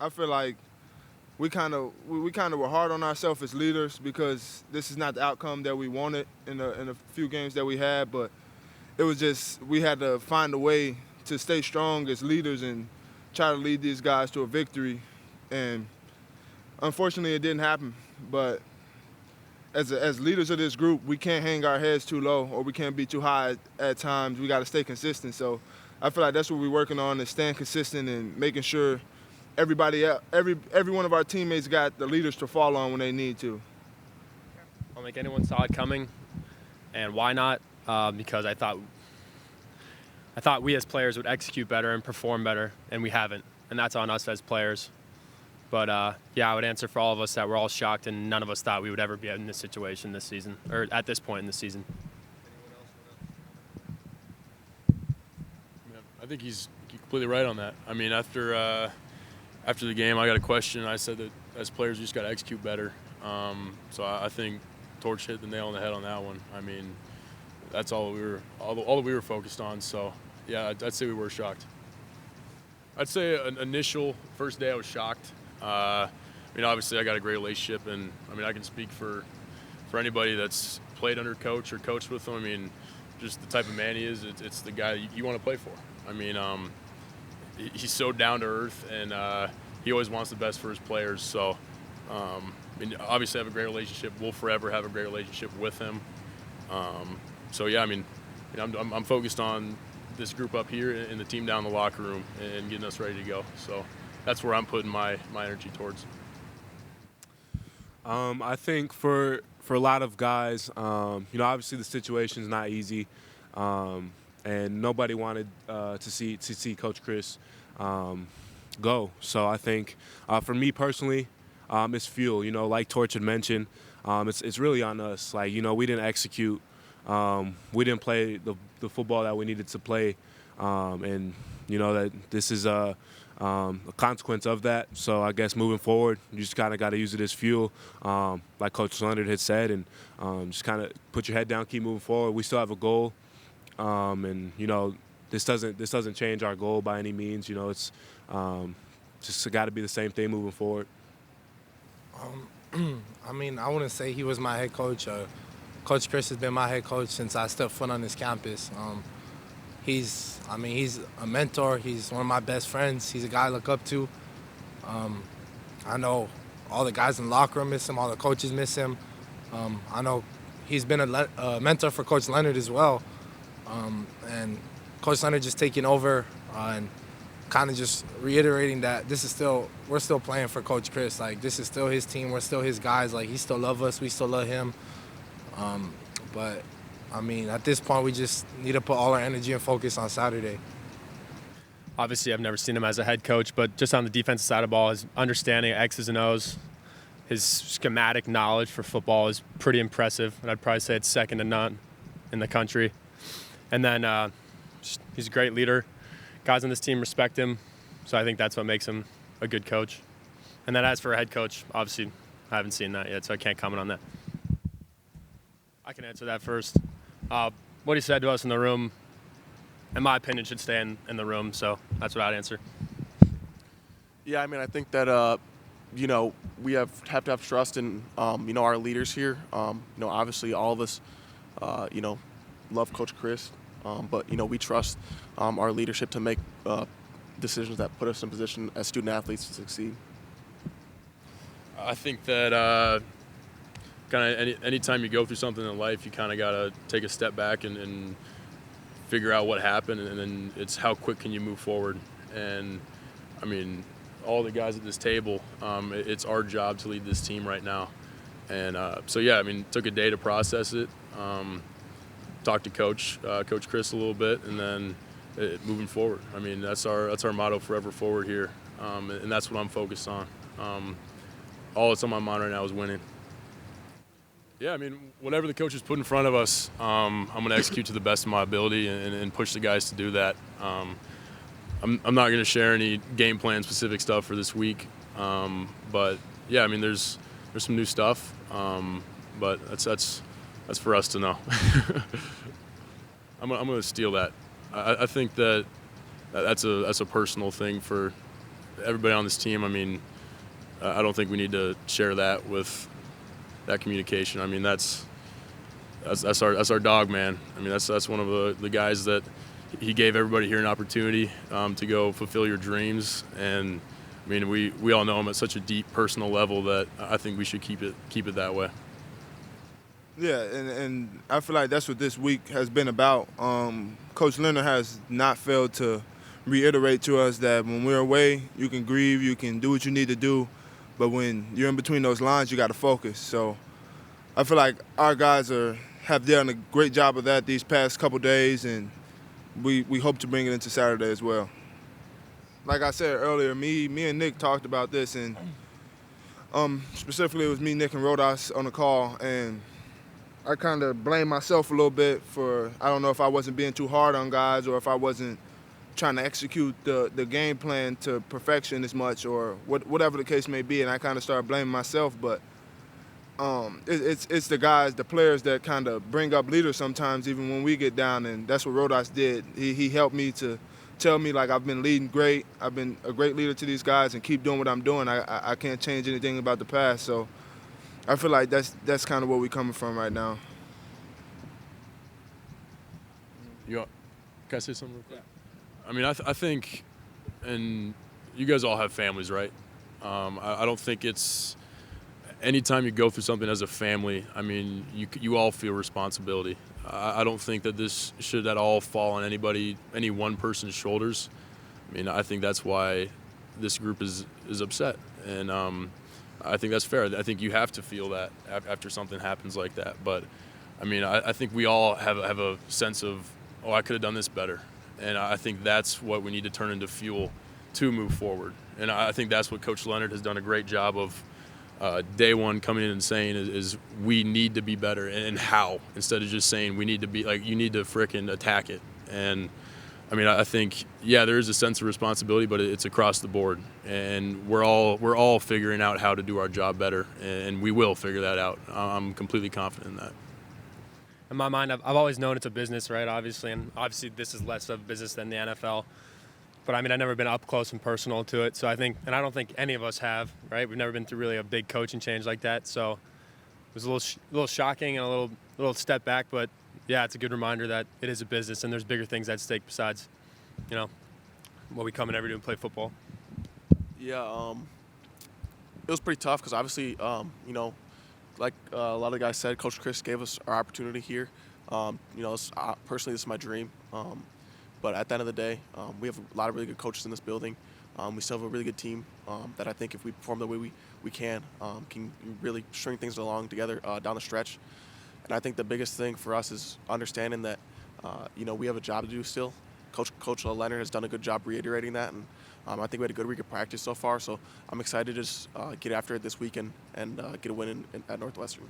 I feel like we kind of were hard on ourselves as leaders because this is not the outcome that we wanted in the few games that we had. But it was just we had to find a way to stay strong as leaders and try to lead these guys to a victory. And unfortunately, it didn't happen. But as leaders of this group, we can't hang our heads too low or we can't be too high at times. We got to stay consistent. So I feel like that's what we're working on is staying consistent and making sure every one of our teammates got the leaders to fall on when they need to. I don't think anyone saw it coming, and why not? Because I thought we as players would execute better and perform better, and we haven't, and that's on us as players. But yeah, I would answer for all of us that we're all shocked, and none of us thought we would ever be in this situation this season, or at this point in the season. Yeah, I think he's completely right on that. I mean, after the game, I got a question. I said that as players, we just got to execute better. So I think Torch hit the nail on the head on that one. I mean, that's all that we were focused on. So yeah, I'd say we were shocked. I'd say an initial first day I was shocked. I mean, obviously I got a great relationship, and I mean I can speak for anybody that's played under coach or coached with him. I mean, just the type of man he is. It's the guy you want to play for. I mean, he's so down to earth, and he always wants the best for his players. So, I mean, obviously I have a great relationship. We'll forever have a great relationship with him. So yeah, I mean, I'm focused on this group up here and the team down in the locker room and getting us ready to go. So that's where I'm putting my energy towards. I think for a lot of guys, obviously the situation is not easy, and nobody wanted to see Coach Chris go. So I think for me personally, it's fuel. Like Torch had mentioned, it's really on us. Like we didn't execute, we didn't play the football that we needed to play, and that this is a consequence of that. So I guess moving forward, you just kind of got to use it as fuel, like Coach Leonard had said, and just kind of put your head down, keep moving forward. We still have a goal, and this doesn't change our goal by any means. It's just got to be the same thing moving forward. I mean, I wouldn't say he was my head coach. Coach Chris has been my head coach since I stepped foot on this campus. He's a mentor. He's one of my best friends. He's a guy I look up to. I know all the guys in the locker room miss him. All the coaches miss him. I know he's been a mentor for Coach Leonard as well. And Coach Leonard just taking over and kind of just reiterating that we're still playing for Coach Chris. Like, this is still his team. We're still his guys. Like, he still loves us. We still love him. But I mean, at this point, we just need to put all our energy and focus on Saturday. Obviously, I've never seen him as a head coach, but just on the defensive side of the ball, his understanding of X's and O's, his schematic knowledge for football is pretty impressive, and I'd probably say it's second to none in the country. And then he's a great leader. Guys on this team respect him, so I think that's what makes him a good coach. And then as for a head coach, obviously, I haven't seen that yet, so I can't comment on that. I can answer that first. What he said to us in the room, in my opinion, should stay in the room, so that's what I'd answer. Yeah, I mean, I think that, we have to have trust in, our leaders here. Obviously all of us, love Coach Chris, but, we trust our leadership to make decisions that put us in position as student athletes to succeed. I think that kind of anytime you go through something in life, you kind of got to take a step back and figure out what happened, and then it's how quick can you move forward. And I mean, all the guys at this table, it's our job to lead this team right now. And so yeah, I mean, it took a day to process it. Talked to Coach Chris a little bit, and then moving forward. I mean, that's our motto, forever forward here, and that's what I'm focused on. All that's on my mind right now is winning. Yeah, I mean, whatever the coaches put in front of us, I'm going to execute to the best of my ability and push the guys to do that. I'm not going to share any game plan specific stuff for this week, but yeah, I mean, there's some new stuff, but that's for us to know. I'm going to steal that. I think that's a personal thing for everybody on this team, I mean, I don't think we need to share that with that communication. I mean, that's our dog, man. I mean, that's one of the guys that he gave everybody here an opportunity to go fulfill your dreams. And I mean, we all know him at such a deep personal level that I think we should keep it that way. Yeah, and I feel like that's what this week has been about. Coach Leonard has not failed to reiterate to us that when we're away, you can grieve, you can do what you need to do, but when you're in between those lines, you got to focus. So I feel like our guys have done a great job of that these past couple days, and we hope to bring it into Saturday as well. Like I said earlier, me and Nick talked about this, and specifically it was me, Nick, and Rodas on the call, and I kind of blame myself a little bit for, I don't know if I wasn't being too hard on guys or if I wasn't trying to execute the game plan to perfection as much, or whatever the case may be, and I kind of started blaming myself. But it's the guys, the players that kind of bring up leaders sometimes, even when we get down, and that's what Rodas did. He helped me to tell me, like, I've been leading great. I've been a great leader to these guys and keep doing what I'm doing. I can't change anything about the past, so I feel like that's kind of where we're coming from right now. Can I say something real quick? I mean, I think, and you guys all have families, right? I don't think it's, anytime you go through something as a family, I mean, you all feel responsibility. I don't think that this should at all fall on any one person's shoulders. I mean, I think that's why this group is upset, and I think that's fair. I think you have to feel that after something happens like that. But I mean, I think we all have a sense of, oh, I could have done this better. And I think that's what we need to turn into fuel to move forward. And I think that's what Coach Leonard has done a great job of day one coming in and saying is we need to be better, and how, instead of just saying we need to be, like, you need to frickin' attack it. And I mean, I think, yeah, there is a sense of responsibility, but it's across the board. And we're all figuring out how to do our job better, and we will figure that out. I'm completely confident in that. In my mind, I've always known it's a business, right, obviously, and obviously this is less of a business than the NFL. But, I mean, I've never been up close and personal to it, so I think, and I don't think any of us have, right? We've never been through really a big coaching change like that, so it was a little shocking and a little step back, but, yeah, it's a good reminder that it is a business and there's bigger things at stake besides, you know, what we come in every day and play football. Yeah, it was pretty tough because obviously, you know, like a lot of the guys said, Coach Chris gave us our opportunity here. You know, personally, this is my dream. But at the end of the day, we have a lot of really good coaches in this building. We still have a really good team that I think if we perform the way we can really string things along together down the stretch. And I think the biggest thing for us is understanding that, you know, we have a job to do still. Coach Leonard has done a good job reiterating that, and I think we had a good week of practice so far. So I'm excited to just get after it this weekend and get a win at Northwestern.